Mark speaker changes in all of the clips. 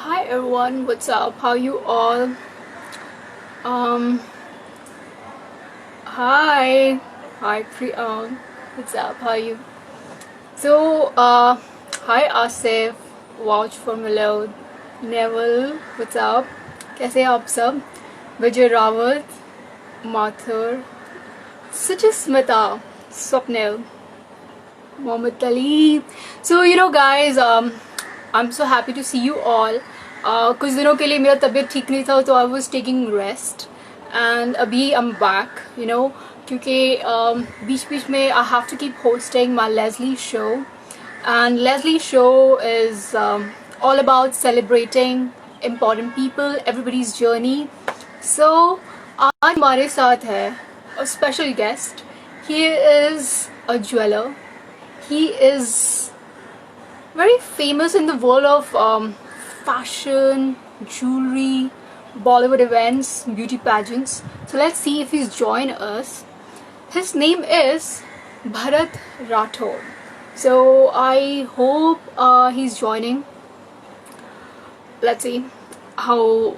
Speaker 1: Hi everyone, what's up? How you all? Um, hi, what's up? How you? So, hi Asif, Watch for Milord, Neville, what's up? कैसे हैं आप सब? विजय Rawat, Mathur, Suchasmita, Swapnil, Mohammed Ali. So guys, I'm so happy to see you all. कुछ दिनों के लिए मेरा तबीयत ठीक नहीं था तो I was taking rest and अभी I'm back, क्योंकि बीच बीच में I have to keep hosting my Leslie show and Leslie show is all about celebrating important people, everybody's journey. So आज हमारे साथ है a special guest. He is a jeweler. He is very famous in the world of fashion, jewelry, Bollywood events, beauty pageants. So let's see if he's joined us. His name is Bharat Rathod. So I hope he's joining. Let's see how.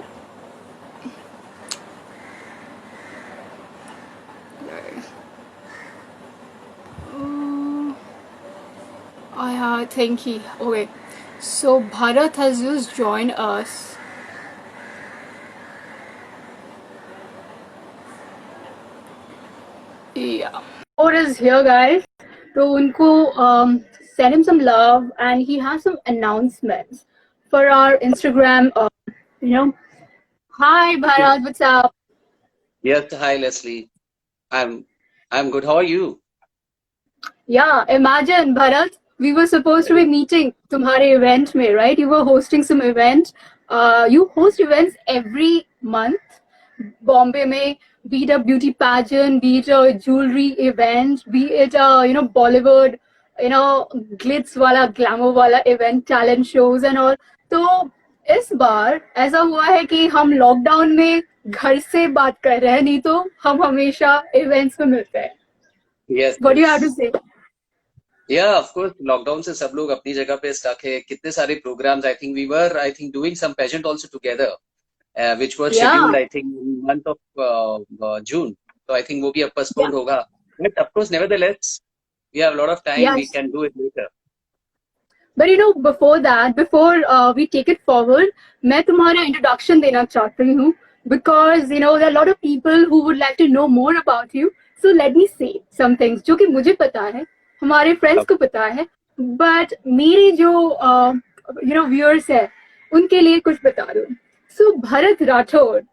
Speaker 1: I think he. Okay. So Bharat has just joined us. Yeah. Or is here, guys. So unko send him some love, and he has some announcements for our Instagram. You know, hi Bharat, what's up?
Speaker 2: Yes, hi Leslie. I'm good. How are you?
Speaker 1: Yeah, imagine Bharat, we were supposed to be meeting तुम्हारे event में, right? You were hosting some event. You host events every month. Bombay में, be it a beauty pageant, be it a jewelry event, be it a Bollywood, glitz वाला glamour वाला event, talent shows and all. तो इस बार ऐसा हुआ है कि हम लॉकडाउन में घर से बात कर रहे हैं, नहीं तो हम हमेशा events में मिलते हैं.
Speaker 2: Yes,
Speaker 1: What do you have to
Speaker 2: yes.
Speaker 1: say?
Speaker 2: Yeah, of course. Lockdown से सब लोग अपनी जगह पे स्टक है. कितने सारे programs. I think doing some pageant also together, which were
Speaker 1: Yeah.
Speaker 2: scheduled I think in month of June. So I think वो भी अब postponed होगा. But of course, nevertheless, we have a lot of time. We
Speaker 1: Yes.
Speaker 2: can do it later.
Speaker 1: But before that, before we take it forward, मैं तुम्हारा introduction देना चाहती हूँ because there are a lot of people who would like to know more about you. So let me say some things जो कि मुझे पता है, हमारे friends को पता है, but मेरे जो viewers है, उनके लिए कुछ बता दो. So Bharat Rathod,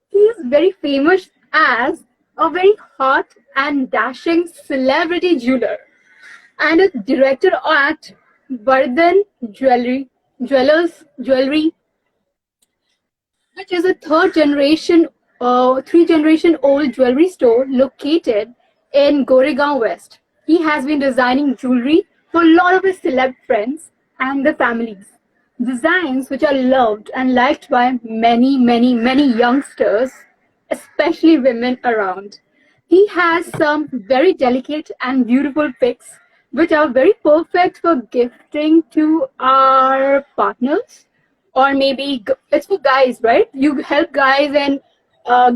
Speaker 1: he is very famous as a very hot and dashing celebrity jeweler and a director at Vardhan Jewelry, which is a three generation old jewelry store located in Goregaon West. He has been designing jewelry for a lot of his celeb friends and their families. Designs which are loved and liked by many, many, many youngsters, especially women around. He has some very delicate and beautiful picks which are very perfect for gifting to our partners, or maybe it's for guys, right? You help guys in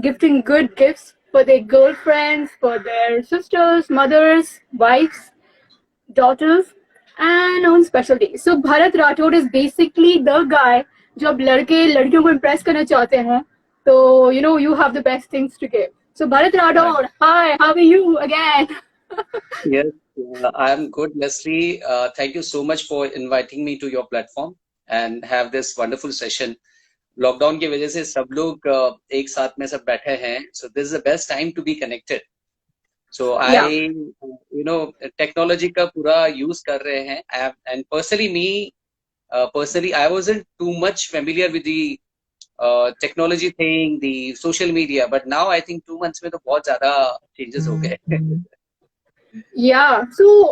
Speaker 1: gifting good gifts for their girlfriends, for their sisters, mothers, wives, daughters, and on special days. So Bharat Rathod is basically the guy जो अब लड़के लड़कियों को impress करना चाहते हैं, तो you have the best things to give. So Bharat Rathod, hi, how are you again?
Speaker 2: Yes, I'm good, Leslie. Thank you so much for inviting me to your platform and have this wonderful session. Lockdown की वजह से सब लोग एक साथ में सब बैठे हैं. So this is the best time to be connected. So I, technology का पूरा use कर रहे हैं. And personally, I wasn't too much familiar with the technology thing, the social media, but now I think 2 months में तो बहुत ज़्यादा changes हो गए.
Speaker 1: Yeah, so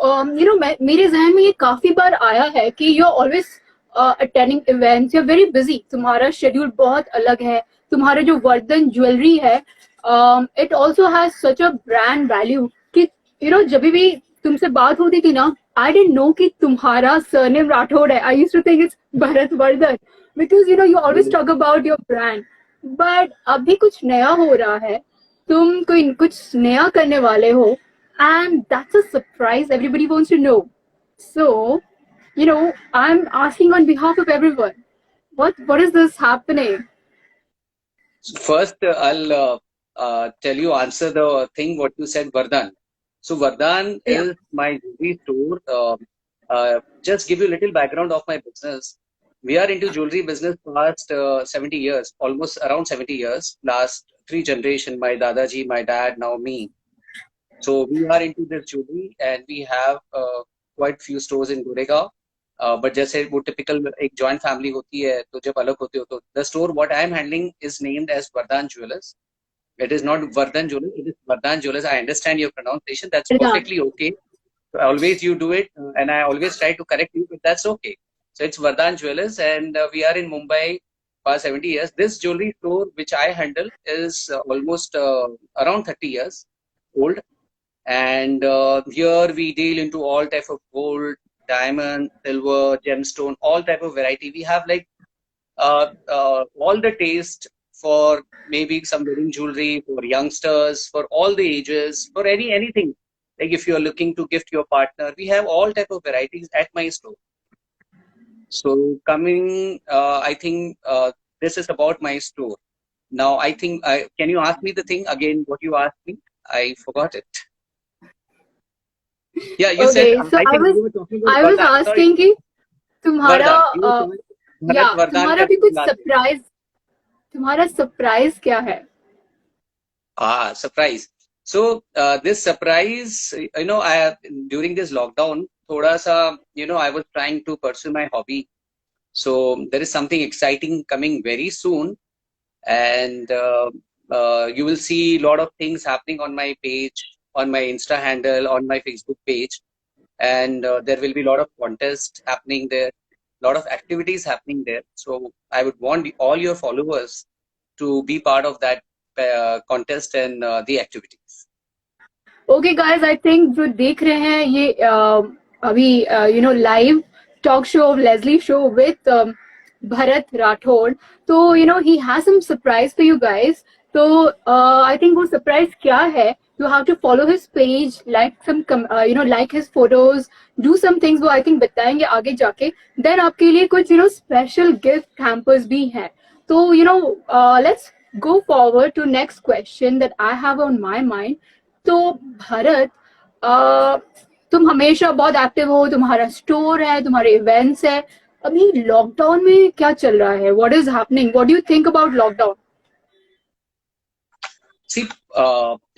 Speaker 1: मेरे जहन में ये काफी बार आया है कि you're always attending events, you're very busy, तुम्हारा schedule बहुत अलग है, तुम्हारा जो वर्धन ज्वेलरी है, it also has such a brand value कि जब भी तुमसे बात होती थी ना, I didn't know कि तुम्हारा surname राठौड़ है. I used to think it's Bharat Vardhan because you always talk about your brand. But अभी कुछ नया हो रहा है. तुम कोई कुछ नया करने वाले हो, and that's a surprise. Everybody wants to know. So, I'm asking on behalf of everyone. What is this happening?
Speaker 2: First, I'll answer the thing what you said, Vardhan. So Vardhan
Speaker 1: Yeah.
Speaker 2: is my jewelry store. Just give you a little background of my business. We are into jewelry business past 70 years, almost around 70 years. Last three generation, my Dadaji, my dad, now me. So we are into this jewelry and we have quite few stores in Goregaon. But जैसे वो typical एक joint family होती है तो जब अलग होते हो तो the store what I am handling is named as Vardaan Jewellers. It is not Vardhan Jewelers, it is Vardhan Jewelers. I understand your pronunciation. That's
Speaker 1: Yeah.
Speaker 2: perfectly okay. So always you do it, and I always try to correct you, but that's okay. So it's Vardhan Jewelers, and we are in Mumbai for 70 years. This jewelry store, which I handle, is almost around 30 years old. And here we deal into all type of gold, diamond, silver, gemstone, all type of variety. We have like all the taste for maybe some wedding jewelry for youngsters, for all the ages, for anything. Like if you are looking to gift your partner, we have all type of varieties at my store. So coming, I think this is about my store. Now I think, can you ask me the thing again? What you asked me? I forgot it. Yeah, you said.
Speaker 1: Okay, so
Speaker 2: I think you were talking about
Speaker 1: I was
Speaker 2: Vardhan. Sorry,
Speaker 1: asking कि तुम्हारा
Speaker 2: Vardhan. You were talking
Speaker 1: या
Speaker 2: Bharat Vardhan
Speaker 1: तुम्हारा
Speaker 2: का
Speaker 1: भी कुछ
Speaker 2: last name.
Speaker 1: Surprise तुम्हारा surprise क्या है?
Speaker 2: Surprise. So this surprise, during this lockdown, thoda sa, I was trying to pursue my hobby. So there is something exciting coming very soon, and you will see a lot of things happening on my page, on my Insta handle, on my Facebook page, and there will be a lot of contests happening there, a lot of activities happening there. So I would want all your followers to be part of that contest and the activities.
Speaker 1: Okay guys, I think जो देख रहे हैं ये अभी live talk show of Leslie show with Bharat Rathore. तो he has some surprise for you guys. तो I think वो surprise क्या है? You have to follow his page, like his photos, do some things वो I think बताएंगे आगे जाके. Then आपके लिए कुछ special gift hampers भी हैं. तो let's go forward to next question that I have on my mind. तो भारत, तुम हमेशा बहुत एक्टिव हो, तुम्हारा स्टोर है, तुम्हारे इवेंट्स है. अभी लॉकडाउन में क्या चल रहा है? What is happening? What do you think about lockdown?
Speaker 2: See,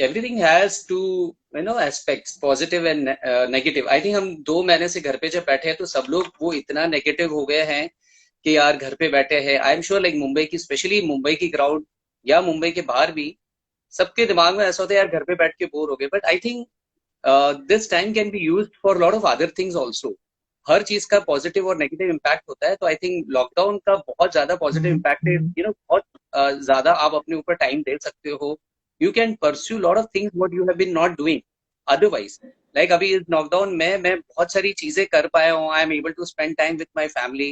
Speaker 2: everything has two aspects, positive and negative. I think हम 2 महीने से घर पे जब बैठे हैं तो सब लोग वो इतना नेगेटिव हो गए हैं कि यार घर पे बैठे हैं. I am sure like Mumbai की, स्पेशली मुंबई की क्राउड या मुंबई के बाहर भी सबके दिमाग में ऐसा होता है यार घर पे बैठ के बोर हो गए. But I think this time can be used for lot of other things also. हर चीज का पॉजिटिव और नेगेटिव इम्पैक्ट होता है. तो आई थिंक लॉकडाउन का बहुत ज्यादा पॉजिटिव इम्पैक्ट है. बहुत ज्यादा आप अपने ऊपर टाइम दे सकते हो. You can pursue a lot of things what you have been not doing otherwise. Like अभी इस लॉकडाउन में मैं बहुत सारी चीजें कर पाया हूँ. I am able to spend time with my family.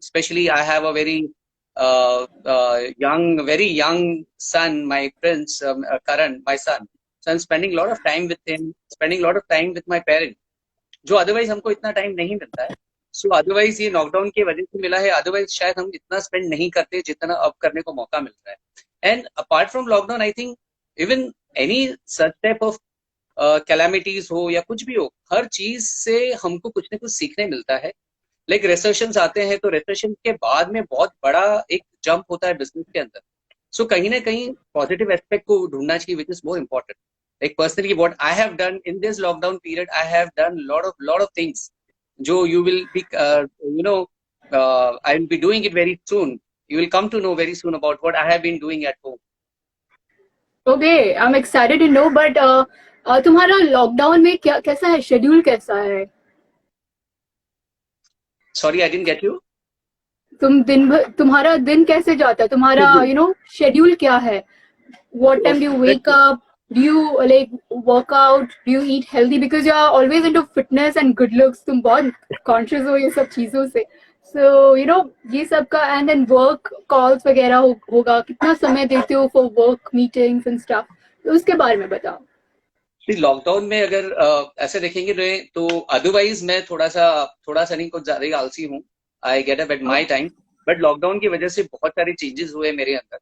Speaker 2: Especially I have a very very young son, my prince, Karan, my son. So I'm spending a lot of time with him, spending a lot of time with my parents. जो otherwise हमको इतना time नहीं मिलता है. So otherwise ये lockdown की वजह से मिला है. Otherwise शायद हम इतना स्पेंड नहीं करते जितना अब करने को मौका मिल रहा है. And apart from lockdown, I think even any such type of calamities हो या कुछ भी हो, हर चीज से हमको कुछ ना कुछ सीखने मिलता है. लाइक रिसेशंस आते हैं तो रिसेशन के बाद में बहुत बड़ा एक जंप होता है बिजनेस के अंदर. सो कहीं ना कहीं पॉजिटिव एस्पेक्ट को ढूंढना चाहिए, which is more important. Like personally what I have done in this lockdown period, I have done lot of things जो you will be I will be doing it very soon. You will come to know very soon about what I have been doing at home.
Speaker 1: Okay, I'm excited to know. But तुम्हारा lockdown में क्या कैसा है? Schedule कैसा है?
Speaker 2: Sorry, I didn't get you.
Speaker 1: तुम्हारा दिन कैसे जाता है? तुम्हारा शेड्यूल क्या है? What time do you wake up? Do you like work out? Do you eat healthy? Because you're always into fitness and good looks. तुम बहुत conscious हो ये सब चीजों से. So you know ये सब का and then work calls वगैरह होगा. कितना समय देते हो for work meetings and stuff? तो उसके बारे में बताओ.
Speaker 2: लॉकडाउन में अगर ऐसे देखेंगे तो अदरवाइज मैं थोड़ा सा नहीं, कुछ ज्यादा ही आलसी हूँ. I get up at my time. But lockdown की वजह से बहुत सारे चेंजेस हुए मेरे अंदर.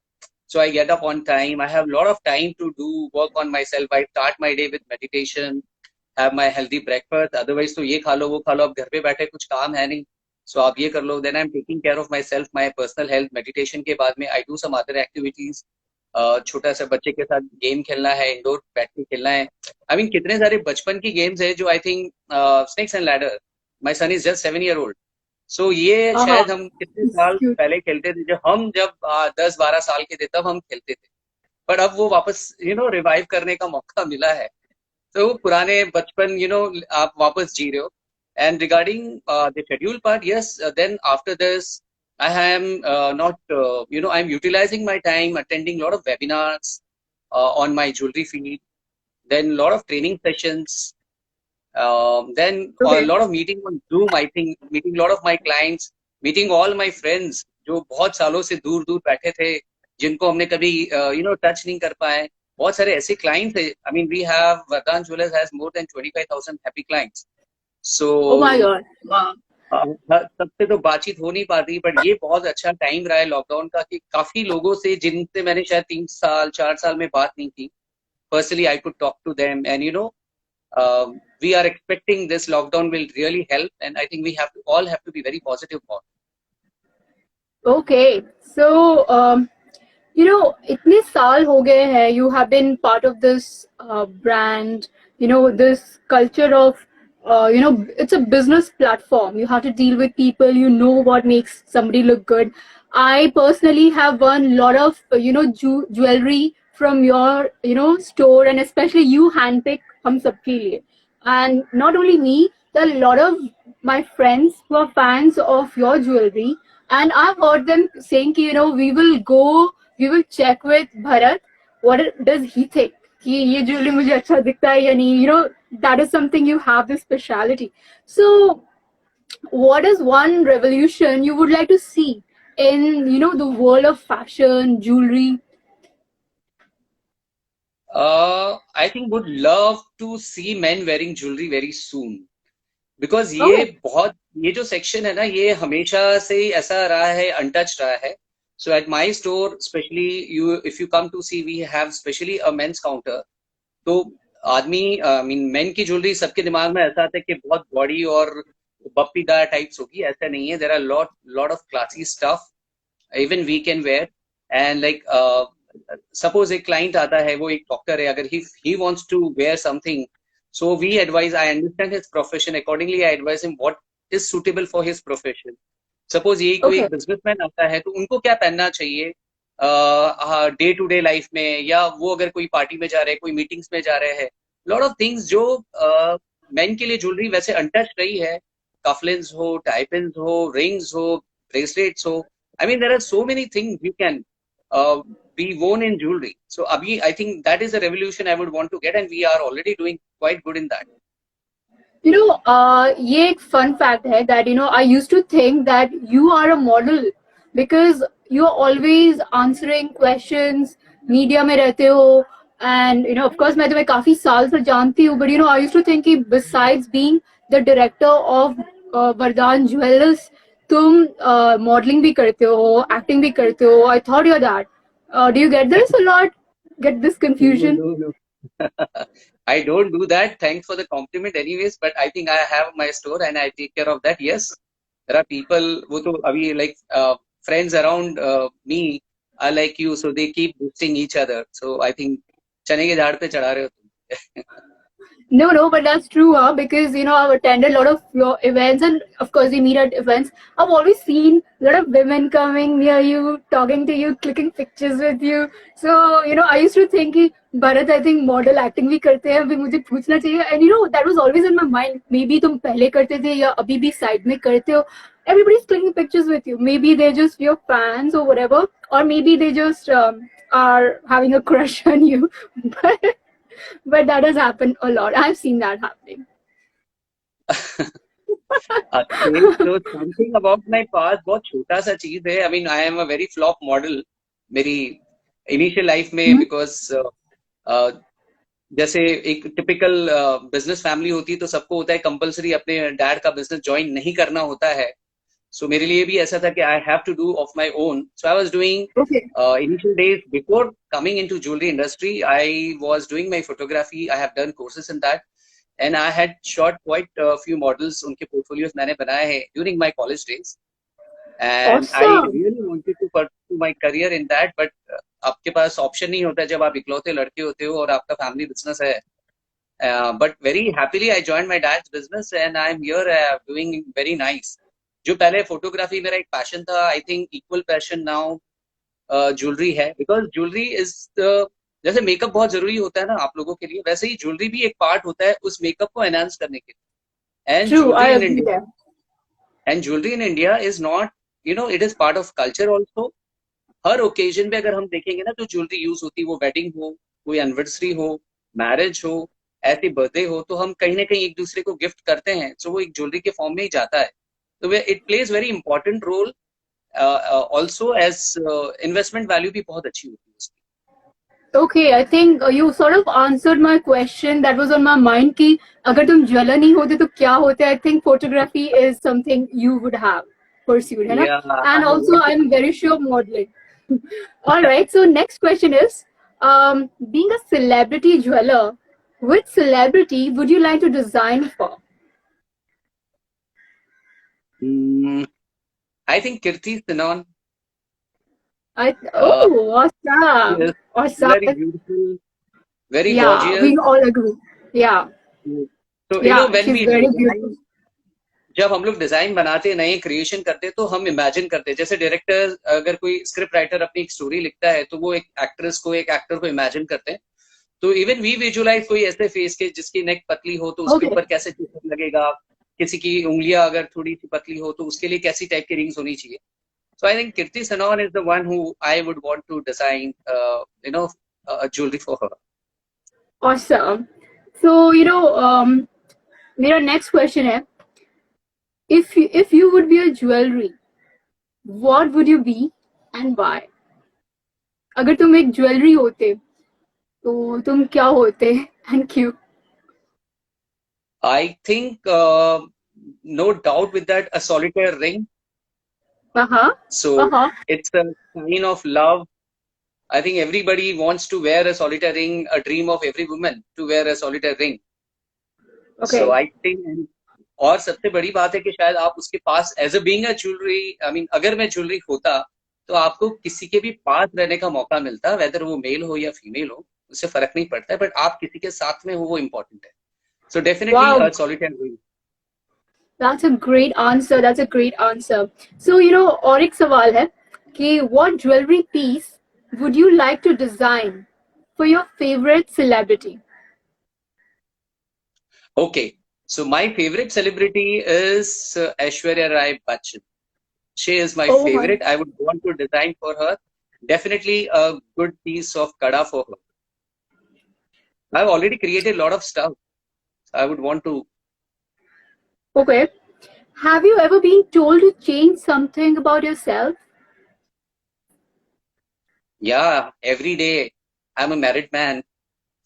Speaker 2: So I get up on time. I have a lot of time to do work on myself. I start my day with meditation, have my healthy breakfast. Otherwise तो ये खा लो वो खा लो, अब घर पे बैठे कुछ काम है नहीं. So आप ये कर लो. Then I'm taking care of myself, my personal health. Meditation के बाद में I do some other activities. छोटा सा बच्चे के साथ गेम खेलना है, इंडोर बैठ के खेलना है. आई मीन कितने सारे बचपन की गेम्स है जो I think snakes and ladder. My son is just 7 year old. सो ये शायद हम कितने साल पहले खेलते थे, जब 10-12 साल के थे तब हम खेलते थे. पर अब वो वापस रिवाइव करने का मौका मिला है. तो पुराने बचपन आप वापस जी रहे हो. And regarding the schedule part, yes, then after this I am not, I'm utilizing my time, attending a lot of webinars on my jewelry feed, then a lot of training sessions, then a lot of meeting on Zoom, I think, meeting a lot of my clients, meeting all my friends जो बहुत सालों से दूर दूर बैठे थे, जिनको हमने कभी टच नहीं कर पाए. बहुत सारे ऐसे क्लाइंट्स थे. I mean, we have Vardhan Jewellers has more than 25,000 happy clients. So
Speaker 1: Oh my God. Wow.
Speaker 2: सबसे तो बातचीत हो नहीं पाती, बट ये बहुत अच्छा टाइम रहा है लॉकडाउन का कि काफी लोगों से जिनसे मैंने शायद 3-4 साल में बात नहीं की, personally I could talk to them. And we are expecting this lockdown will really help, and I think we all have to be very positive for.
Speaker 1: Okay, so इतने साल हो गए हैं. You have been part of this brand. This culture of it's a business platform. You have to deal with people. You know what makes somebody look good. I personally have won a lot of jewelry from your store, and especially you handpick हम सबके लिए. And not only me, there are a lot of my friends who are fans of your jewelry, and I've heard them saying we will check with Bharat what does he think कि ये jewelry मुझे अच्छा दिखता है या नहीं. That is something you have this speciality. So what is one revolution you would like to see in the world of fashion, jewelry?
Speaker 2: I think would love to see men wearing jewelry very soon. Because ये जो section है ना, ये हमेशा से ऐसा रहा है, अनटच रहा है. So at my store specially if you come to see, we have specially a men's counter. तो आदमी मेन की ज्वेलरी सबके दिमाग में ऐसा आता है कि बहुत बॉडी और बप्पीदार टाइप्स होगी. ऐसा नहीं है. There are lot of classy stuff even we can wear. And like suppose एक क्लाइंट आता है, वो एक डॉक्टर है, अगर he wants to wear something, so we advise, I understand his profession, accordingly I advise him what is suitable for his profession. Suppose ये कोई एक बिजनेसमैन आता है, तो उनको क्या पहनना चाहिए डे टू डे लाइफ में, या वो अगर कोई पार्टी में जा रहे हैं, कोई मीटिंग्स में जा रहे हैं. लॉट ऑफ थिंग्स जो मेन के लिए ज्वेलरी वैसे अनटच रही है. कफलिन्स हो, टाइपिन्स हो, रिंग्स हो, ब्रेसलेट्स हो. I mean, there are so many things you can be worn in jewelry. So abhi, I think that is a revolution I would want to get, and we are already doing quite good in that.
Speaker 1: ये एक fun fact है that I used to think that you are a model because you are always answering questions, media में रहते हो, and of course मैं तुम्हें काफी साल से जानती हूँ, but I used to think कि besides being the director of Vardhan Jewellers, तुम modeling भी करते हो, acting भी करते हो. I thought you're that. Do you get this a lot? Get this confusion?
Speaker 2: No. I don't do that. Thanks for the compliment anyways, but I think I have my store and I take care of that. Yes, there are people who to abhi like friends around me are like you, so they keep boosting each other. So I think चने के झाड़ पे चढ़ा रहे हो तुम.
Speaker 1: No, but that's true, because I've attended a lot of your events, and of course we meet at events. I've always seen a lot of women coming near you, talking to you, clicking pictures with you. So I used to think कि Bharat, I think model acting भी करते हैं, अभी मुझे पूछना चाहिए. And that was always in my mind. Maybe तुम पहले करते थे या अभी भी side में करते हो. Everybody's clicking pictures with you. Maybe they're just your fans or whatever, or maybe they just are having a crush on you. But But that has happened a lot. I've seen that happening.
Speaker 2: Okay, so something about my past बहुत छोटा सा चीज है. I mean, I am a very flop model मेरी initial life में,
Speaker 1: Hmm?
Speaker 2: Because जैसे एक typical business family होती है तो सबको होता है कंपलसरी अपने डैड का बिजनेस ज्वाइन नहीं करना होता है. सो मेरे लिए भी ऐसा था कि I have to do of my own. So I was doing
Speaker 1: Okay.
Speaker 2: initial days before coming into jewelry industry. I was doing my photography. I have done courses in that, and I had shot quite a few models. उनके portfolios मैंने बनाए हैं during my college days, and I
Speaker 1: Awesome.
Speaker 2: really wanted to pursue my career in that, but आपके पास option नहीं होता जब आप इकलौते लड़के होते हो और आपका फैमिली बिजनेस है. But very happily I joined my dad's business and I'm here doing very nice. जो पहले फोटोग्राफी मेरा एक पैशन था, I think equal passion now jewellery है, बिकॉज ज्वेलरी इज द, जैसे मेकअप बहुत जरूरी होता है ना आप लोगों के लिए, वैसे ही ज्वेलरी भी एक पार्ट होता है उस मेकअप को एनहांस करने के लिए. And
Speaker 1: True, I
Speaker 2: jewellery in
Speaker 1: agree
Speaker 2: India,
Speaker 1: there.
Speaker 2: And jewellery in India is not, you know, it is part of culture also. Her occasion पे अगर हम देखेंगे ना तो ज्वेलरी यूज होती है, वो वेडिंग हो, कोई एनिवर्सरी हो, मैरिज हो, ऐसी बर्थडे हो, तो हम कहीं ना कहीं एक दूसरे को गिफ्ट करते हैं, तो वो एक ज्वेलरी के फॉर्म में ही जाता है. तो it plays very important role. Also as investment value भी बहुत अच्छी होती है उसकी.
Speaker 1: Okay, I think you sort of answered my question that was on my mind कि अगर तुम ज्वेलर नहीं होते तो क्या होते. I think photography is something you would have pursued, है ना?
Speaker 2: Yeah,
Speaker 1: And
Speaker 2: I
Speaker 1: also
Speaker 2: want to.
Speaker 1: I'm very sure modeling. All right, so next question is, being a celebrity jeweler, which celebrity would you like to design for?
Speaker 2: I think Kirti Sanon. Uh,
Speaker 1: Oh,
Speaker 2: she
Speaker 1: awesome.
Speaker 2: is
Speaker 1: Awesome.
Speaker 2: very beautiful, very
Speaker 1: Yeah,
Speaker 2: gorgeous.
Speaker 1: we all agree. Yeah,
Speaker 2: So you know
Speaker 1: yeah,
Speaker 2: when
Speaker 1: she's
Speaker 2: we
Speaker 1: very
Speaker 2: design,
Speaker 1: beautiful.
Speaker 2: जब हम लोग design बनाते हैं, नए creation करते हैं, तो हम इमेजिन करते हैं. जैसे डायरेक्टर, अगर कोई स्क्रिप्ट राइटर अपनी एक स्टोरी लिखता है तो वो एक एक्ट्रेस को, एक एक्टर को इमेजिन करते हैं. तो इवन वी विजुअलाइज कोई ऐसे फेस के जिसकी नेक पतली हो तो उसके
Speaker 1: Okay.
Speaker 2: ऊपर कैसे चित्र लगेगा, किसी की उंगलियां अगर थोड़ी सी पतली हो तो उसके लिए कैसी टाइप की रिंग्स होनी चाहिए. So I think Kriti Sanon is the one who I would want to design, you know, jewellery for her.
Speaker 1: Awesome. So, मेरा next question है, if you would be a jewelry, what would you be and why? अगर तुम एक jewellery होते तो तुम क्या होते and क्यों?
Speaker 2: I think no doubt with that, a solitaire ring.
Speaker 1: Uh-huh.
Speaker 2: So
Speaker 1: Uh-huh.
Speaker 2: it's a sign of love. I think everybody wants to wear a solitaire ring, a dream of every woman to wear a solitaire ring. So
Speaker 1: Okay.
Speaker 2: I think, और सबसे बड़ी बात है कि शायद आप उसके पास as a being a jewellery, I mean अगर मैं ज्वेलरी होता तो आपको किसी के भी पास रहने का मौका मिलता, वेदर वो मेल हो या फीमेल हो, उससे फर्क नहीं पड़ता है, बट आप किसी के साथ में हो वो इम्पोर्टेंट है. So definitely
Speaker 1: Wow,
Speaker 2: a solitaire ring.
Speaker 1: that's a great answer. That's a great answer. So, और एक सवाल है कि what jewelry piece would you like to design for your favorite celebrity?
Speaker 2: Okay, so my favorite celebrity is Aishwarya Rai Bachchan. She is my
Speaker 1: Oh my.
Speaker 2: favorite. I would want to design for her. Definitely a good piece of kada for her. I've already created a lot of stuff. I would want to.
Speaker 1: Okay. Have you ever been told to change something about yourself?
Speaker 2: Yeah, every day. I'm a married man.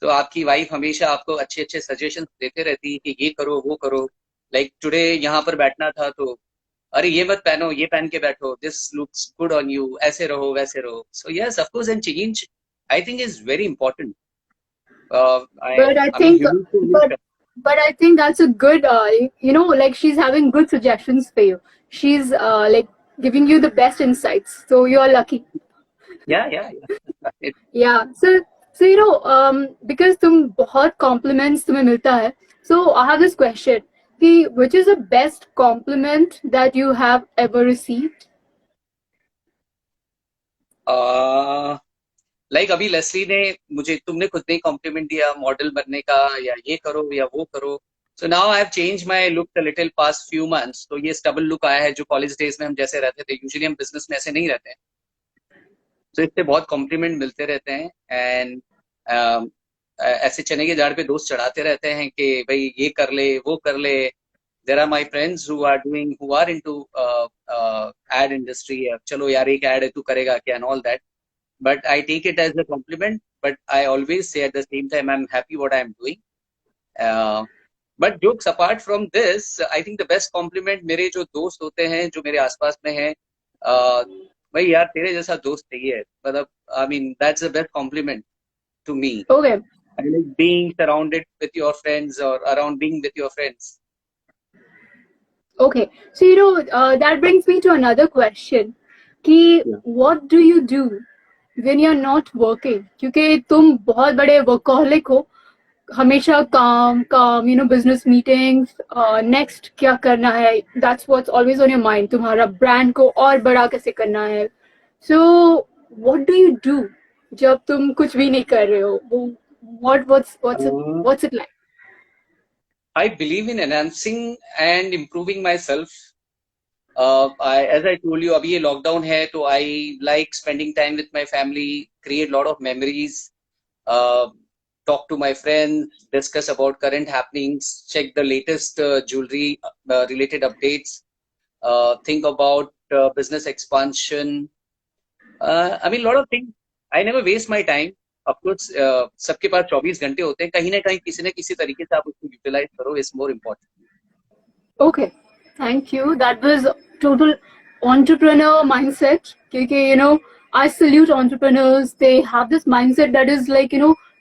Speaker 2: तो आपकी wife हमेशा आपको अच्छे अच्छे suggestion देते रहती है कि ये करो वो करो. लाइक टुडे यहाँ पर बैठना था तो अरे ये मत पहनो, ये पहन के बैठो, this looks good on you, ऐसे रहो वैसे रहो. So yes, of course, and change I think is very important.
Speaker 1: But I
Speaker 2: I mean,
Speaker 1: think,
Speaker 2: humans को
Speaker 1: but but I think that's a good, like she's having good suggestions for you. She's like giving you the best insights. So you're lucky.
Speaker 2: yeah.
Speaker 1: Yeah. So because तुम बहुत compliments तुम्हें मिलता है. So I have this question. कि which is the best compliment that you have ever received?
Speaker 2: Like अभी Leslie ने मुझे, तुमने खुद ने कॉम्प्लीमेंट दिया मॉडल बनने का, या ये करो या वो करो. So now I have change my look a little past few months. तो ये स्टबल लुक आया है जो कॉलेज डेज में हम जैसे रहते थे. यूजुअली हम बिजनेस में ऐसे नहीं रहते हैं. तो इससे बहुत कॉम्प्लीमेंट मिलते रहते हैं. एंड ऐसे चने के झाड़ पे दोस्त चढ़ाते रहते हैं कि भाई ये कर ले वो कर ले. There are my friends who are into ad industry. चलो यार एक ad है तू करेगा क्या and all that. But I take it as a compliment. But I always say at the same time I'm happy what I'm doing. But jokes apart from this, I think the best compliment मेरे जो दोस्त होते हैं जो मेरे आसपास में हैं, भाई यार तेरे जैसा दोस्त चाहिए. मतलब I mean that's the best compliment to me.
Speaker 1: Okay.
Speaker 2: I like being surrounded with your friends or around being with your friends.
Speaker 1: Okay, so that brings me to another question. कि what do you do when you're not working? क्योंकि तुम बहुत बड़े workaholic हो, हमेशा काम, business meetings, next क्या करना है, that's what's always on your mind. तुम्हारा brand को और बड़ा कैसे करना है. So what do you do जब तुम कुछ भी नहीं कर रहे हो? What's it like?
Speaker 2: I believe in enhancing and improving myself. As I told you, अभी ये lockdown है तो I like spending time with my family, create lot of memories, talk to my friends, discuss about current happenings, check the latest jewelry related updates, think about business expansion. I mean, lot of things. I never waste my time. Of course, सबके पास 24 घंटे होते हैं, कहीं ना कहीं किसी न किसी तरीके से आप उसको यूटिलाइज करो, is more important.
Speaker 1: Okay, thank you. That was total entrepreneur mindset. क्योंकि I salute entrepreneurs. They have this mindset that is like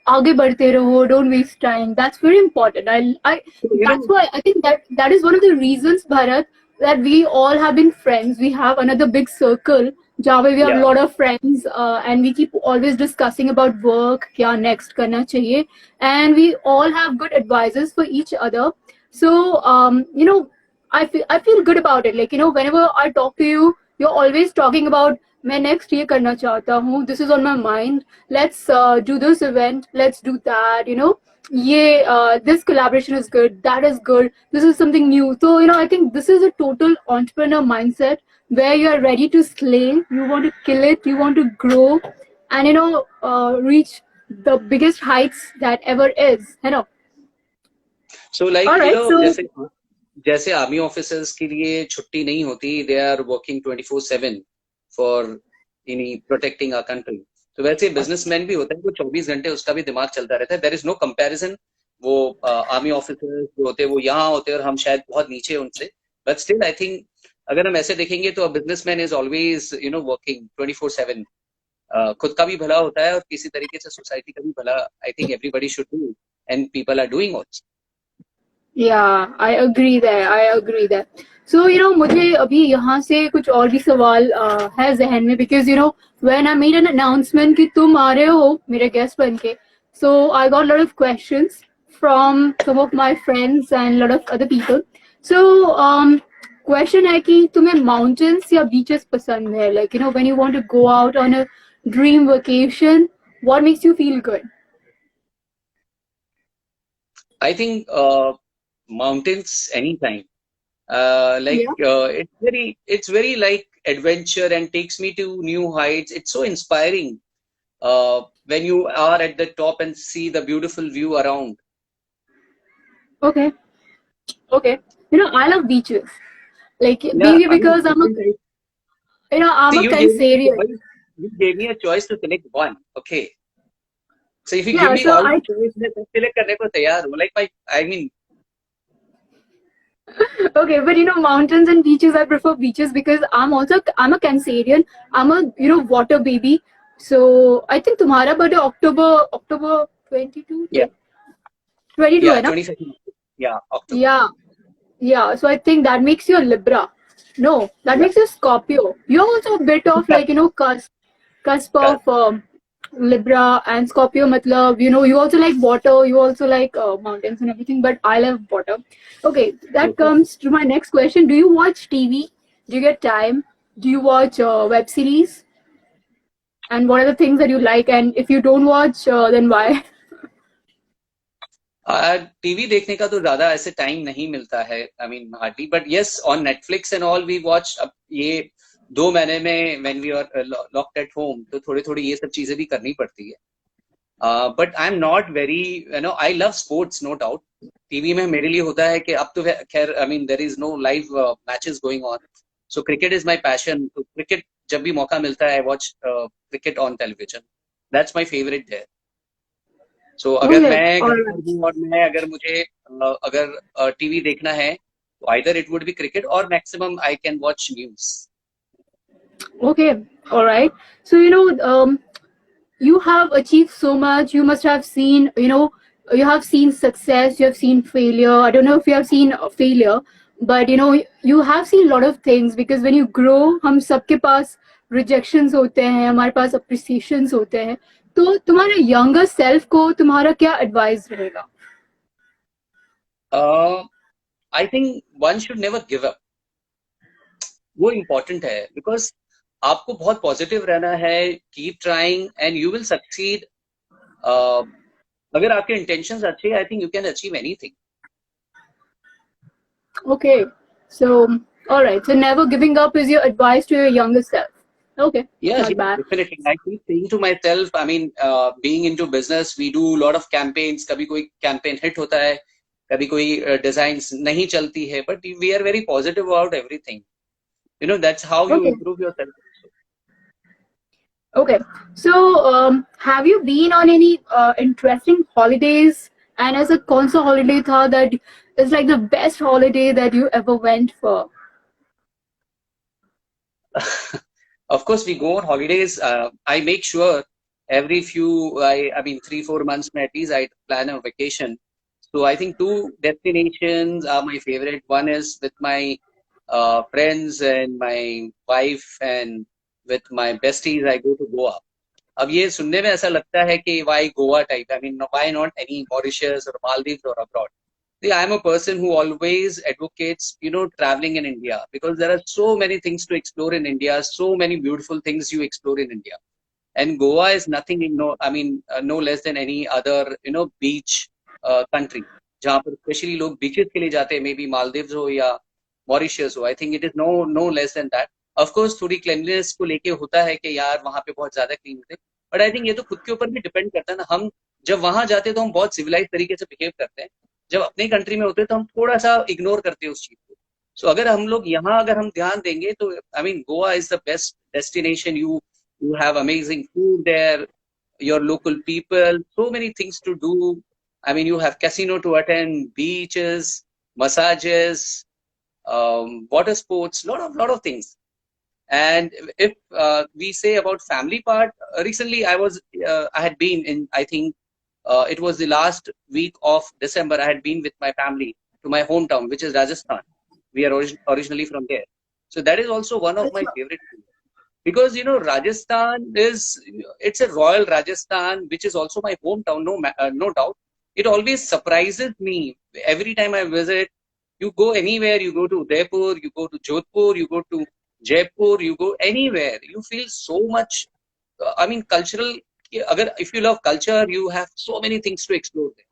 Speaker 1: आगे बढ़ते रहो, don't waste time. That's very important. That's why I think that is one of the reasons, Bharat, that we all have been friends. We have another big circle. Java, we have a lot of friends, and we keep always discussing about work, kya next karna chahiye, and we all have good advices for each other. So, I feel good about it. Like, whenever I talk to you, you're always talking about, मैं next ये करना चाहता हूँ, this is on my mind, let's do this event, let's do that, this collaboration is good, that is good, this is something new. So, I think this is a total entrepreneur mindset where you are ready to slay, you want to kill it, you want to grow, and, reach the biggest heights that ever is,
Speaker 2: So like,
Speaker 1: Alright,
Speaker 2: जैसे army officers के लिए छुट्टी नहीं होती, they are working 24/7 for protecting our country. तो वैसे businessman भी होता है, वो 24 घंटे उसका भी दिमाग चलता रहता है. There is no comparison. वो आर्मी ऑफिसर्स जो होते हैं वो यहाँ होते हैं और हम शायद बहुत नीचे हैं उनसे. But still I think अगर हम ऐसे देखेंगे तो बिजनेसमैन is always working 24/7. खुद का भी भला होता है और किसी तरीके से सोसाइटी का भी भला. I think everybody should do, and people are doing also.
Speaker 1: Yeah, I agree there. So, मुझे अभी यहाँ से कुछ और भी सवाल है जहन में, because when I made an announcement कि तुम आ रहे हो मेरे guest बन के, so I got a lot of questions from some of my friends and a lot of other people. So, question है कि तुम्हें mountains या beaches पसंद है? Like, when you want to go out on a dream vacation, what makes you feel good?
Speaker 2: I think mountains anytime. It's very like adventure and takes me to new heights. It's so inspiring when you are at the top and see the beautiful view around.
Speaker 1: Okay. I love beaches. Like, maybe because I'm a Cancerian.
Speaker 2: You gave me a choice to select one. Okay. So if you give me all the choice, मैं select करने को तैयार हूँ. Like I mean.
Speaker 1: Okay, but mountains and beaches, I prefer beaches because I'm a Cancerian. I'm a water baby. So I think तुम्हारा birthday October 22.
Speaker 2: Yeah.
Speaker 1: 22
Speaker 2: yeah,
Speaker 1: है ना?
Speaker 2: 22nd. Yeah, October.
Speaker 1: Yeah. So I think that makes you a Libra. No, that makes you Scorpio. You're also a bit of like cusp of Libra and Scorpio. Matlab, you also like water. You also like mountains and everything. But I love water. Okay, that comes to my next question. Do you watch TV? Do you get time? Do you watch web series? And what are the things that you like? And if you don't watch, then why?
Speaker 2: TV देखने का तो ज्यादा ऐसे time नहीं मिलता है. I mean hardly. But yes, on Netflix and all we watch. अब ये 2 महीने में when we are locked at home तो थोड़ी ये सब चीजें भी करनी पड़ती है. But I am not very, you know, I love sports no doubt. TV में मेरे लिए होता है कि अब तो खैर, I mean there is no live matches going on, so cricket is my passion. तो क्रिकेट जब भी मौका मिलता है, I watch cricket on television. That's my favourite there. So अगर
Speaker 1: Okay,
Speaker 2: मैं
Speaker 1: all
Speaker 2: घर पर
Speaker 1: right.
Speaker 2: हूँ और मैं अगर मुझे अगर टीवी देखना है, तो either it would be cricket और maximum I can watch news.
Speaker 1: Okay, all right. So, you have achieved so much. You must have seen, you have seen success, you have seen failure. I don't know if you have seen failure, but you have seen a lot of things, because when you grow, हम सबके पास rejections होते हैं, हमारे पास appreciations होते हैं. तो तुम्हारे younger self को तुम्हारा क्या advice रहेगा?
Speaker 2: I think one should never give up. वो इम्पोर्टेंट है, बिकॉज आपको बहुत पॉजिटिव रहना है. Keep trying and you will succeed. अगर आपके इंटेंशंस अच्छे, I think you can achieve anything.
Speaker 1: Okay, so all right. So never giving up is your advice to your younger self. Okay,
Speaker 2: Yes,
Speaker 1: not
Speaker 2: yes,
Speaker 1: bad.
Speaker 2: definitely. I keep saying to myself, I mean, being into business, we do a lot of campaigns. कभी कोई campaign hit होता है, कभी कोई designs नहीं चलती है, but we are very positive about everything. You know, that's how you
Speaker 1: Okay.
Speaker 2: improve yourself.
Speaker 1: Okay, so have you been on any interesting holidays? And as a कौन-सा holiday था that is like the best holiday that you ever went for?
Speaker 2: Of course, we go on holidays. I make sure every few, I mean, 3-4 months at least, I plan a vacation. So I think two destinations are my favorite. One is with my friends and my wife, and with my besties, I go to Goa. अब ये सुनने में ऐसा लगता है कि why Goa type? I mean, why not any Mauritius or Maldives or abroad? See, I'm a person who always advocates, you know, traveling in India, because there are so many things to explore in India, so many beautiful things you explore in India. And Goa is nothing, I mean, no less than any other, you know, beach country. जहाँ पर specially लोग beaches के लिए जाते हैं, may be Maldives हो या Mauritius हो. I think it is no less than that. Of course थोड़ी क्लीनलीनेस को लेके होता है कि यार वहाँ पे बहुत ज्यादा क्लीन थे, बट आई थिंक ये तो खुद के ऊपर भी डिपेंड करता है ना. हम जब वहां जाते हैं तो हम बहुत सिविलाइज तरीके से बिहेव करते हैं. जब अपने कंट्री में होते हैं तो हम थोड़ा सा इग्नोर करते हैं उस चीज को. सो अगर हम लोग यहाँ अगर हम ध्यान देंगे तो I mean Goa is the best destination. You have amazing food there, your local people, so many things to do. I mean, you have casino to attend, beaches, massages, water sports, lot of things. And if we say about family part, recently I had been in, I think it was the last week of December, I had been with my family to my hometown, which is Rajasthan. We are originally from there. So that is also one of my
Speaker 1: अच्छा.
Speaker 2: favorite things. Because, you know, Rajasthan is, it's a royal Rajasthan, which is also my hometown, no doubt. It always surprises me every time I visit. You go anywhere, you go to Udaipur, you go to Jodhpur, you go to Jaipur, you go anywhere, you feel so much, I mean, cultural. अगर if you love culture, you have so many things to explore there.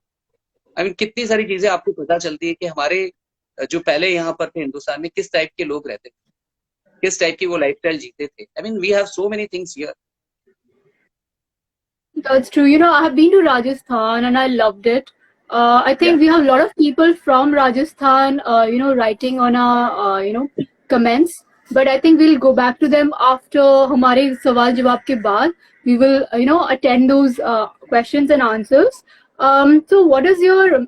Speaker 2: I mean, कितनी सारी चीजें आपको पता चलती है कि हमारे जो पहले यहाँ पर थे हिंदुस्तान में, किस टाइप के लोग रहते थे, किस टाइप की वो लाइफस्टाइल जीते थे. I mean, we have so many things here.
Speaker 1: That's true. I have been to Rajasthan and I loved it. I
Speaker 2: Yeah.
Speaker 1: think we have a lot of people from Rajasthan, writing on our, comments. But I think we'll go back to them after हमारे सवाल जवाब के बाद. We will, attend those questions and answers. So what is your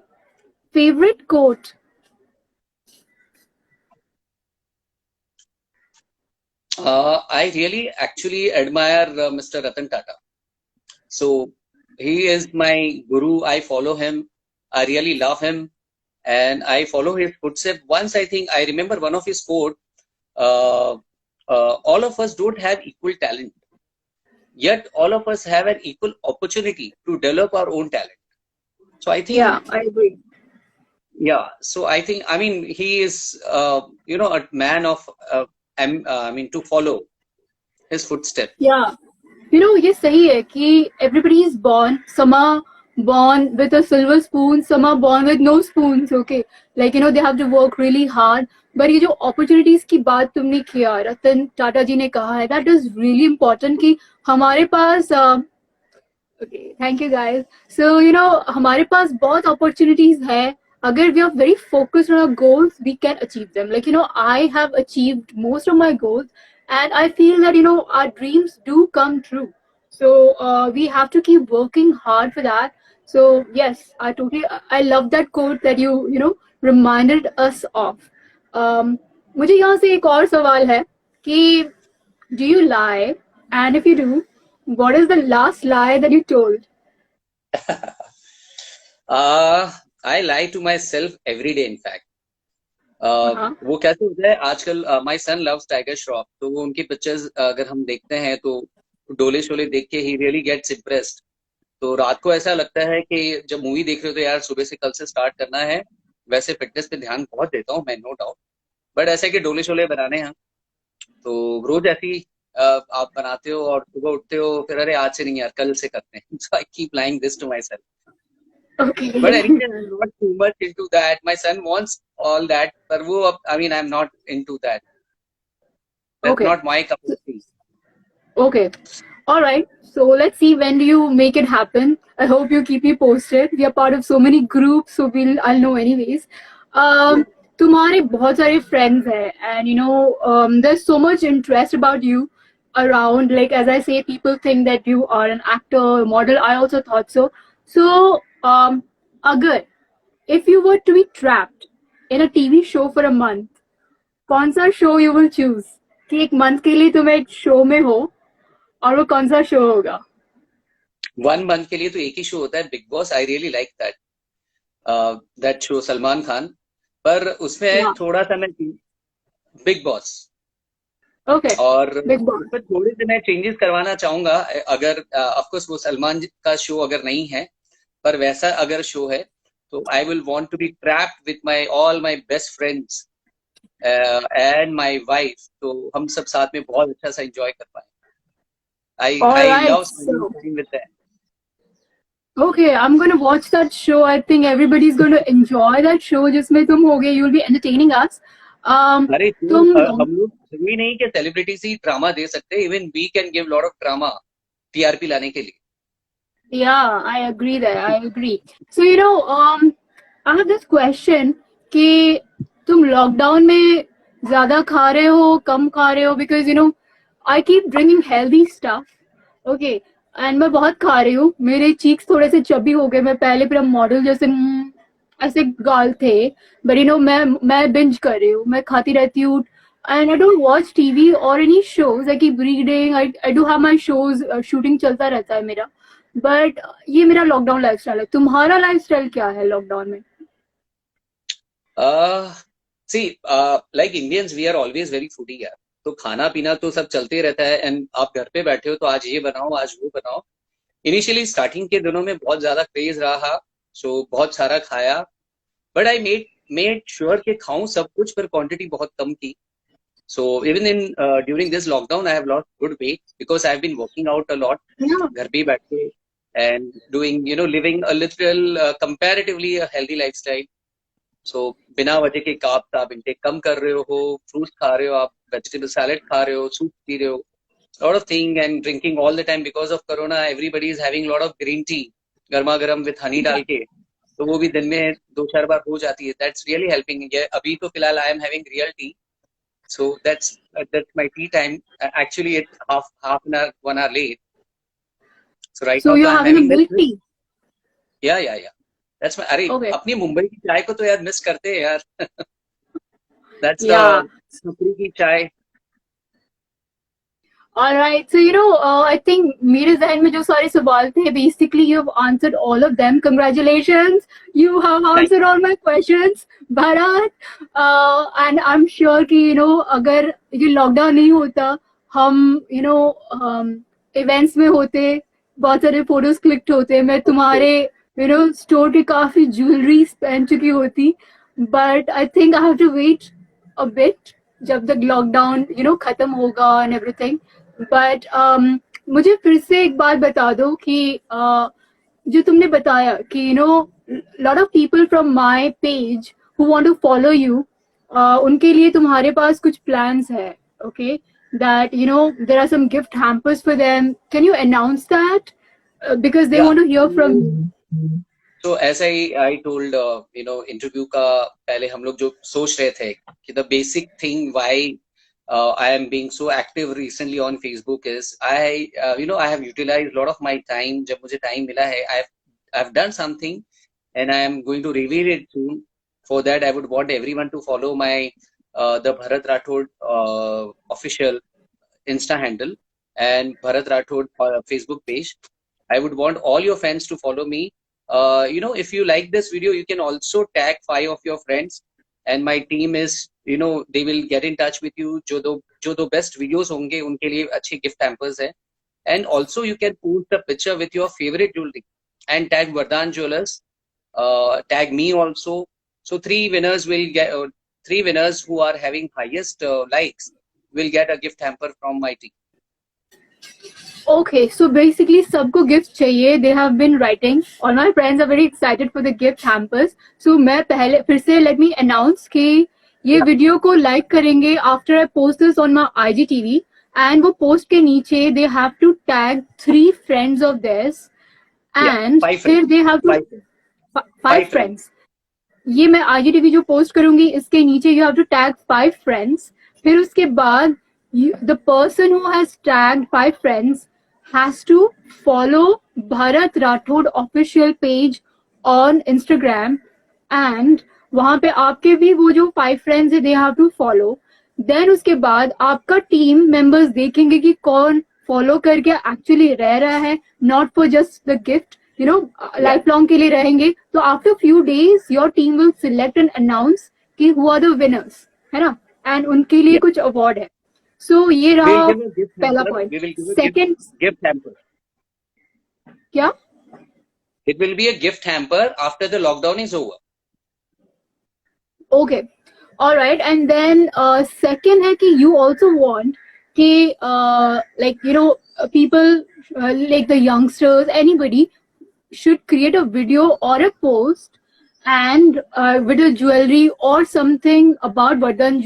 Speaker 1: favorite quote?
Speaker 2: I really actually admire Mr. Ratan Tata. So he is my guru. I follow him. I really love him, and I follow his footsteps. Once I think I remember one of his quote. Uh, all of us don't have equal talent, yet all of us have an equal opportunity to develop our own talent. So I
Speaker 1: Yeah,
Speaker 2: think,
Speaker 1: I agree.
Speaker 2: yeah. So I think, I mean, he is, a man of, I mean, to follow his footsteps.
Speaker 1: Yeah. ये सही है कि everybody is born, some are born with a silver spoon, some are born with no spoons, okay? Like, they have to work really hard. But ये जो opportunities की बात तुमने किया, रतन टाटा जी ने कहा है, that is really important कि हमारे पास Okay, thank you guys. So, हमारे पास बहुत opportunities है. अगर we are very focused on our goals, we can achieve them. Like, I have achieved most of my goals, and I feel that, our dreams do come true. So, we have to keep working hard for that. So, yes, I love that quote that reminded us of. मुझे यहाँ से एक और सवाल है कि do you lie? And if you do, what is the last lie that you told?
Speaker 2: I lie to myself every day, in fact.
Speaker 1: Uh-huh.
Speaker 2: वो कैसे होता है आजकल, my son loves tiger Shroff, तो वो उनकी पिक्चर्स अगर हम देखते हैं तो डोले शोले देख के ही रियली गेट्स इम्प्रेस्ड. तो रात को ऐसा लगता है कि जब मूवी देख रहे हो तो यार सुबह से कल से स्टार्ट करना है. वैसे फिटनेस पे ध्यान बहुत देता हूँ मैं, नो डाउट, बट ऐसा है कि डोले शोले बनाने हैं तो रोज ऐसी आप बनाते हो और सुबह उठते हो फिर अरे आज से नहीं यार कल से करते हैं. So I keep lying this to myself.
Speaker 1: Okay.
Speaker 2: But anyway, I'm not too much into that. My son wants all that, but I mean, I'm not into that. That's
Speaker 1: Okay.
Speaker 2: not my cup of tea.
Speaker 1: Okay. All right. So let's see, when do you make it happen? I hope you keep me posted. We are part of so many groups, so I'll know anyways. तुम्हारे बहुत सारे friends हैं, and there's so much interest about you around. Like, as I say, people think that you are an actor, a model. I also thought so. So, अगर if you were to be trapped in a TV show for a month, कौन सा show you will choose? कि एक month के लिए तुम एक show में हो, और वो कौन सा शो होगा?
Speaker 2: 1 month के लिए तो एक ही शो होता है, big boss. I really like that show, Salman Khan. पर उसमें
Speaker 1: Yeah.
Speaker 2: थोड़ा सा मैं बिग बॉस
Speaker 1: Okay.
Speaker 2: और
Speaker 1: Big Boss.
Speaker 2: उसमें थोड़े से मैं चेंजेस करवाना चाहूंगा. अगर ऑफकोर्स वो सलमान का शो अगर नहीं है, पर वैसा अगर शो है तो I will want to be trapped with my all my best friends and my wife. तो हम सब साथ में बहुत अच्छा सा एंजॉय कर पाए.
Speaker 1: All
Speaker 2: I
Speaker 1: right.
Speaker 2: love spending
Speaker 1: So,
Speaker 2: time with them.
Speaker 1: okay, I'm going to watch that show. I think everybody's going to enjoy that show जिसमें तुम होगे. You'll be entertaining us.
Speaker 2: अरे
Speaker 1: तुम
Speaker 2: हम लोग जरूरी नहीं कि सेलिब्रिटीज ही ड्रामा दे सकते. Even we can give lot of drama TRP लाने के लिए.
Speaker 1: Yeah, I agree there. I agree. So, I have this question कि तुम लॉकडाउन में ज्यादा खा रहे हो, कम खा रहे हो? Because, I keep drinking healthy stuff. Okay. And मैं बहुत खा रही हूँ. मेरे cheeks थोड़े से chubby हो गए. मैं पहले पूरा मॉडल जैसे ऐसे गाल थे. But, मैं binge कर रही हूँ. मैं खाती रहती हूँ. And I don't watch TV or any shows. I keep reading. I do have my shows. Shooting चलता रहता है मेरा. बट ये मेरा लॉकडाउन लाइफस्टाइल है. तुम्हारा लाइफस्टाइल क्या है लॉकडाउन में?
Speaker 2: See like Indians we are always very foodie यार. तो खाना पीना तो सब चलते रहता है. एंड आप घर पे बैठे हो तो आज ये बनाओ आज वो बनाओ. इनिशियली स्टार्टिंग के दिनों में बहुत ज्यादा क्रेज रहा, सो बहुत सारा खाया. बट आई मेड श्योर कि खाऊं सब कुछ, पर क्वांटिटी बहुत कम की. So even in during this lockdown, I have lost good weight because I've been working out a lot.
Speaker 1: Yeah.
Speaker 2: घर पे बैठ के and doing living a little comparatively a healthy lifestyle. So बिना वजह के कार्ब्स आप इंटेक कम कर रहे हो, फ्रूट्स खा रहे हो, आप वेजिटेबल सैलेड खा रहे हो, सूप पी रहे हो, lot of thing and drinking all the time because of corona. Everybody is having lot of green tea, गर्मा गर्म with honey डाल के. तो वो भी दिन में 2-4 बार हो जाती है. That's really helping. अभी तो फिलहाल I am having real tea. So that's my tea time. Actually, it's half an hour, 1 hour late. So right
Speaker 1: So
Speaker 2: now,
Speaker 1: you're
Speaker 2: I'm
Speaker 1: having a
Speaker 2: having
Speaker 1: milk
Speaker 2: this.
Speaker 1: tea?
Speaker 2: Yeah. That's my. अरे
Speaker 1: Okay.
Speaker 2: अपनी मुंबई की चाय को तो यार miss करते हैं यार. That's
Speaker 1: Yeah.
Speaker 2: the सुपरी की चाय.
Speaker 1: All right. So, I think मेरे जहन में जो सारे सवाल थे, basically you've answered all of them. Congratulations. You have answered all my questions, Bharat. And I'm sure कि, अगर ये लॉकडाउन नहीं होता, हम, events में होते, बहुत सारे photos clicked होते, मैं तुम्हारे, store के काफी jewelries पहन चुकी होती. But I think I have to wait a bit जब तक लॉकडाउन खत्म होगा and everything. बट मुझे फिर से एक बात बता दो कि जो तुमने बताया कि lot of people from my page who want to follow you, उनके लिए तुम्हारे पास कुछ प्लान्स है. Okay, that there are some gift hampers for them. Can you announce that because they
Speaker 2: Yeah.
Speaker 1: want to hear from you.
Speaker 2: So as I told interview का पहले हम लोग जो सोच रहे थे कि the basic thing why I am being so active recently on Facebook is I have utilized a lot of my time. जब मुझे time मिला है, I've done something and I am going to reveal it soon. For that, I would want everyone to follow my the Bharat Rathod official Insta handle and Bharat Rathod Facebook page. I would want all your fans to follow me. If you like this video, you can also tag 5 of your friends, and my team is, they will get in touch with you. जो दो best videos होंगे उनके लिए अच्छे gift hampers हैं. And also you can post a picture with your favorite jewelry and tag Vardhan Jewelers. Tag me also. So 3 winners who are having highest likes will get a gift hamper from my team.
Speaker 1: Okay, so basically सबको gift चाहिए. They have been writing. All my friends are very excited for the gift hampers. So मैं पहले फिर से let me announce कि ये video को like करेंगे after I post this on my IGTV, and वो post के नीचे they have to tag 3 friends of theirs, and फिर they have to 5 friends. ये मैं IGTV जो post करूंगी इसके नीचे you have to tag 5 friends. फिर उसके बाद the person who has tagged 5 friends has to follow Bharat Rathod official page on Instagram, and वहां पे आपके भी वो जो 5 friends है they have to follow. Then उसके बाद आपका team members देखेंगे कि कौन follow करके actually रह रहा है, not for just the gift, lifelong के लिए रहेंगे. तो after few days your team will select and announce कि who are the winners, है ना, and उनके लिए कुछ award है. So ये रहा पहला point. Second,
Speaker 2: gift hamper.
Speaker 1: क्या?
Speaker 2: It will be a gift hamper after the lockdown is over.
Speaker 1: Okay, all right. And then second है कि you also want कि people like the youngsters, anybody should create a video or a post and with a jewelry or something about Vardhan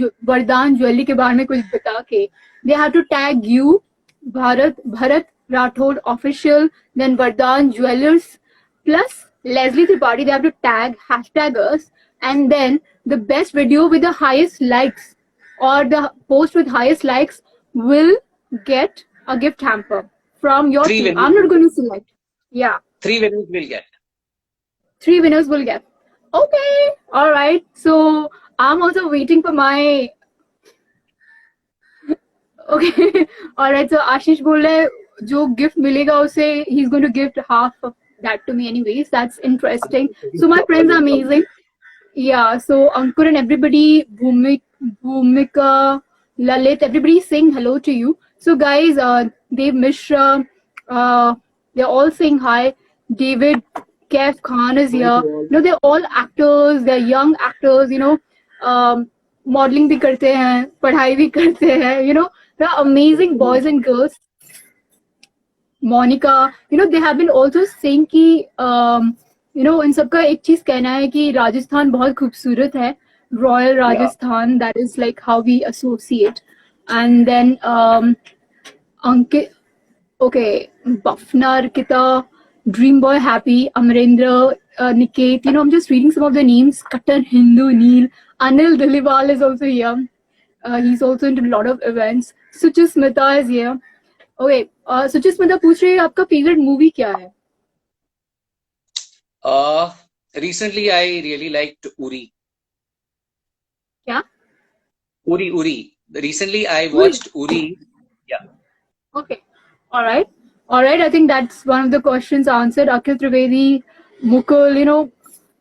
Speaker 1: jewelry के बारे में कुछ बता के they have to tag you, Bharat Rathod official, then Vardhan Jewelers plus Leslie Tripathi. They have to hashtag us, and then the best video with the highest likes or the post with highest likes will get a gift hamper from your team. I'm not going to select. Yeah.
Speaker 2: 3 winners will get.
Speaker 1: 3 winners will get. Okay. All right. So I'm also waiting for my. Okay. All right. So Ashish बोल रहा है जो gift मिलेगा उसे he's going to gift half of that to me anyways. That's interesting. So my friends are amazing. Yeah. So Ankur and everybody, Bhumika, Lalit, everybody saying hello to you. So guys, Dev Mishra, they're all saying hi. David Kef Khan is here. They're all actors. They're young actors. Modeling भी करते हैं, पढ़ाई भी करते हैं. They're amazing boys and girls. Monica, they have been also saying कि इन सबका एक चीज कहना है कि राजस्थान बहुत खूबसूरत है. Royal Rajasthan, that is like how we associate. And then Ankit, okay, Bafna, Rikita, Dreamboy Happy, Amarendra, Niket, I'm just reading some of the names. Katar Hindu, Neil, Anil Diliwal is also here. He's also into a lot of events. Suchasmita is here. Okay, Suchasmita पूछ रही है आपका favorite movie क्या है?
Speaker 2: Recently I really liked Uri.
Speaker 1: क्या?
Speaker 2: Uri. Recently I watched Uri. Yeah.
Speaker 1: Okay. All right. I think that's one of the questions answered. Akhil Trivedi, Mukul,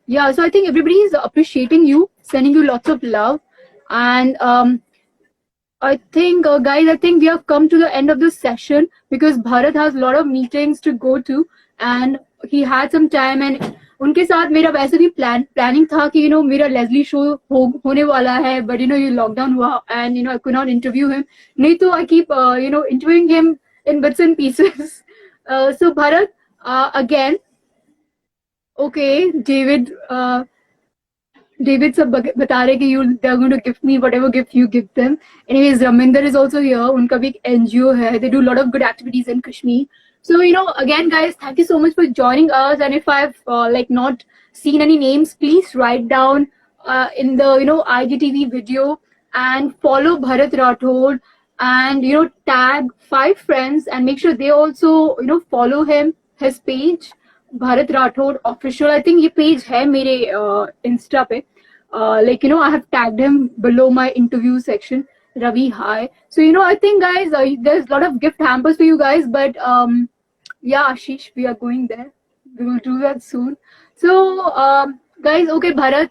Speaker 1: yeah. So I think everybody is appreciating you, sending you lots of love, and I think, guys, we have come to the end of this session because Bharat has a lot of meetings to go to, and he had some time, and उनके साथ मेरा वैसे भी planning था कि मेरा Leslie show होने वाला है, but ये lockdown हुआ and I could not interview him. नहीं तो I keep interviewing him in bits and pieces. So Bharat, again, okay, David सब बता रहे कि they're going to give me whatever gift you give them. Anyways, Raminder is also here. उनका भी एक NGO है. They do a lot of good activities in Kashmir. So, again, guys, thank you so much for joining us. And if I've not seen any names, please write down in the IGTV video and follow Bharat Rathod and tag 5 friends and make sure they also follow his page Bharat Rathod official. I think ये page है मेरे Insta पे. I have tagged him below my interview section. Ravi, hi. So, I think, guys, there's a lot of gift hampers for you guys, but yeah, Ashish, we are going there. We will do that soon. So, guys, okay, Bharat,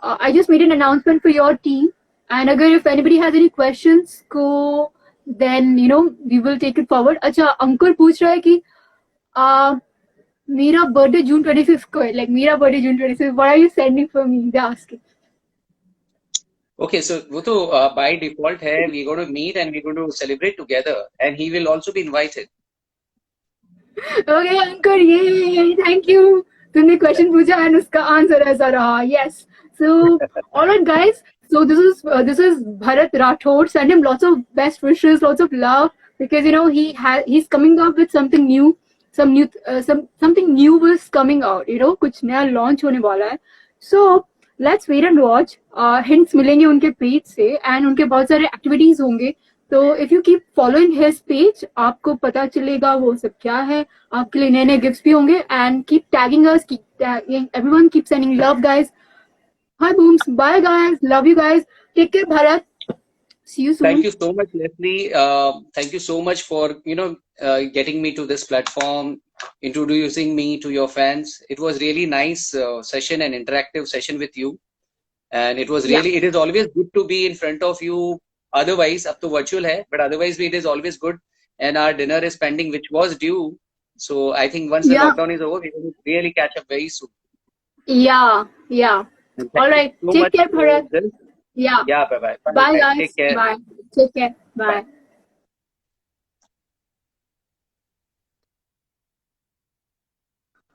Speaker 1: I just made an announcement for your team. And if anybody has any questions, then, we will take it forward. Acha, Ankur पूछ रहा है कि मेरा birthday June 25th को है. Like, मेरा birthday June 25th. What are you sending for me? They're asking.
Speaker 2: Okay, so वो तो by default है, we're going to meet and we're going to celebrate together, and he will also be invited.
Speaker 1: Okay, Ankur, yay! Thank you. तुमने question पूछा and उसका answer ऐसा रहा. Yes. So, all right, guys. So this is Bharat Rathod. Send him lots of best wishes, lots of love, because he's coming up with something new, something new is coming out. कुछ नया launch होने वाला है. So let's wait and watch. Hints मिलेंगे उनके page से and उनके बहुत सारे activities होंगे. तो if you keep following his page, आपको पता चलेगा वो सब क्या है. आपके लिए नए नए gifts भी होंगे and keep tagging us, keep tagging everyone, keep sending love, guys. Hi, Booms. Bye, guys. Love you guys. Take care, Bharat. See you soon.
Speaker 2: Thank you so much, Leslie. Thank you so much for getting me to this platform, introducing me to your fans. It was really nice session and interactive session with you, and it was really it is always good to be in front of you. Otherwise, up to virtual hai, but otherwise it is always good. And our dinner is pending, which was due. So I think once the lockdown is over, we will really catch up very soon.
Speaker 1: Yeah. All right. So take care, Bharat. Yeah.
Speaker 2: Yeah. Bye.
Speaker 1: Bye, guys.
Speaker 2: Take care.
Speaker 1: Bye. Take care. Bye.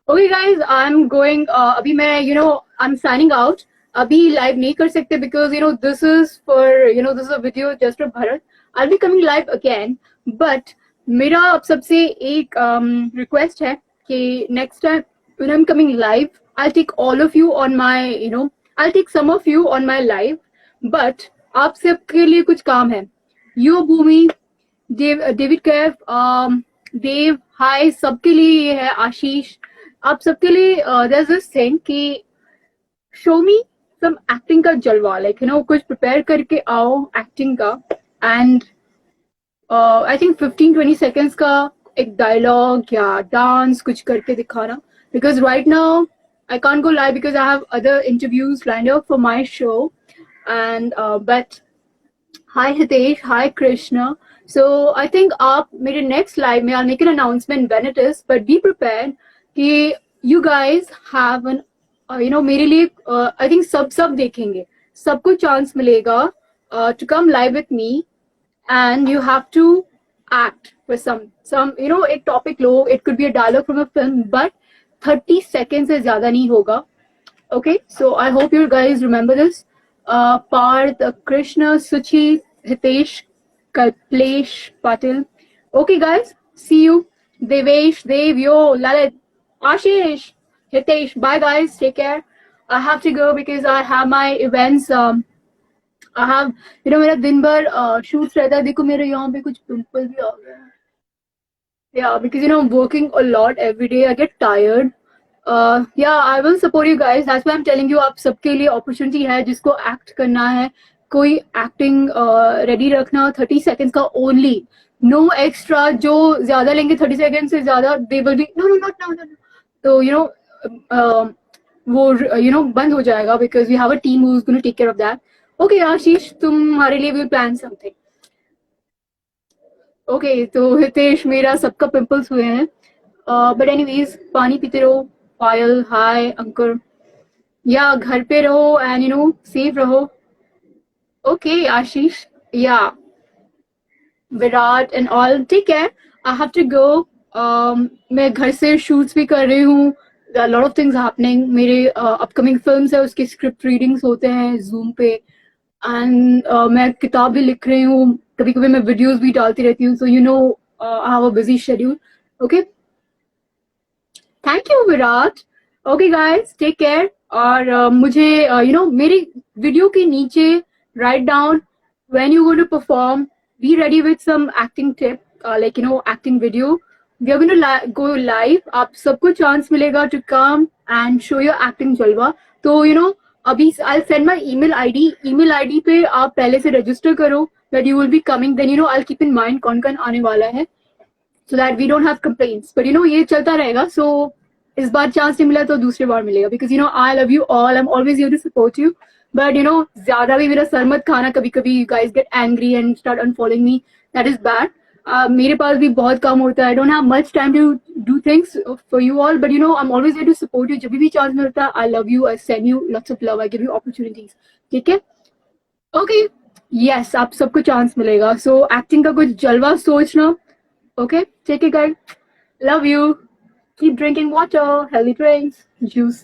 Speaker 1: Okay, guys. I'm going. अभी मैं I'm signing out. अभी live नहीं कर सकते because this is for this is a video just for Bharat. I'll be coming live again, but मेरा आप सबसे एक request है कि next time when I'm coming live, I'll take all of you on my I'll take some of you on my live, but आप सबके लिए कुछ काम है. You, Bhumi, David Kev, Dave, hi, सबके लिए ये है. आशीष, आप सबके लिए there's this thing कि show me some acting का जलवा, like कुछ prepare करके आओ acting का, and I think 15-20 seconds का एक dialogue या dance कुछ करके दिखाना, because right now I can't go live because I have other interviews lined up for my show, and but hi Hitesh, hi Krishna. So I think मेरे next live में I'll make an announcement when it is, but be prepared कि you guys have an मेरे लिए I think सब देखेंगे, सबको chance मिलेगा to come live with me, and you have to act for some एक topic low, it could be a dialogue from a film, but 30 seconds से ज़्यादा नहीं होगा. Okay, so I hope you guys remember this. Parth, Krishna, Suchi, Hitesh, Kalplesh, Patil. Okay, guys, see you. Devesh, Dev, Yo, Lalit, Ashish, Hitesh. Bye, guys. Take care. I have to go because I have my events. I have, मेरा दिन भर shoots रहता है. देखो मेरे यहाँ पे कुछ पिंपल भी आ गए हैं. Yeah, because I'm working a lot every day. I get tired. Yeah, I will support you guys. That's why I'm telling you, आप सबके लिए opportunity है जिसको act करना है. कोई acting ready रखना, 30 seconds का only. No extra. जो ज़्यादा लेंगे 30 seconds से ज़्यादा, they will be no, not now. तो वो बंद हो जाएगा because we have a team who's going to take care of that. Okay, Ashish, तुम्हारे लिए will plan something. Okay, तो हितेश, मेरा सबका पिंपल्स हुए हैं. But anyways, पानी पीते रहो. पायल, hi, अंकुर. Yeah, घर पे रहो and safe रहो. Okay, Ashish. Yeah. Virat and all. Take care. I have to go. मैं घर से shoots भी कर रही हूँ. There are a lot of things happening. मेरे upcoming films है, उसके script readings होते हैं Zoom पे. And मैं किताब भी लिख रही हूँ. कभी-कभी मैं videos भी डालती रहती हूँ. So I have a busy schedule. Okay. Thank you Virat. Okay guys, take care. और मुझे मेरे वीडियो के नीचे write down when you're going to perform, be ready with some acting tip, acting video. We are going to go live. आप सबको chance मिलेगा to come and show your acting जलवा. तो अभी I'll send my email ID पे आप पहले से register करो that you will be coming. Then I'll keep in mind कौन आने वाला है, so that we don't have complaints. But ये चलता रहेगा. So इस बार चांस नहीं मिला तो दूसरी बार मिलेगा, because I love you all. I'm always here to support you. But ज्यादा भी मेरा सर मत खाना कभी कभी. You guys get angry and start unfollowing me. That is bad. मेरे पास भी बहुत कम होता है. I don't have much time to do things for you all. But I'm always here to support you. जब भी चांस मिलता है, I love you. I send you lots of love. I give you opportunities. ठीक है? Okay. Yes, आप सबको chance मिलेगा. So acting का कुछ जलवा सोचना. Okay? Take it, guys. Love you. Keep drinking water, healthy drinks, juice.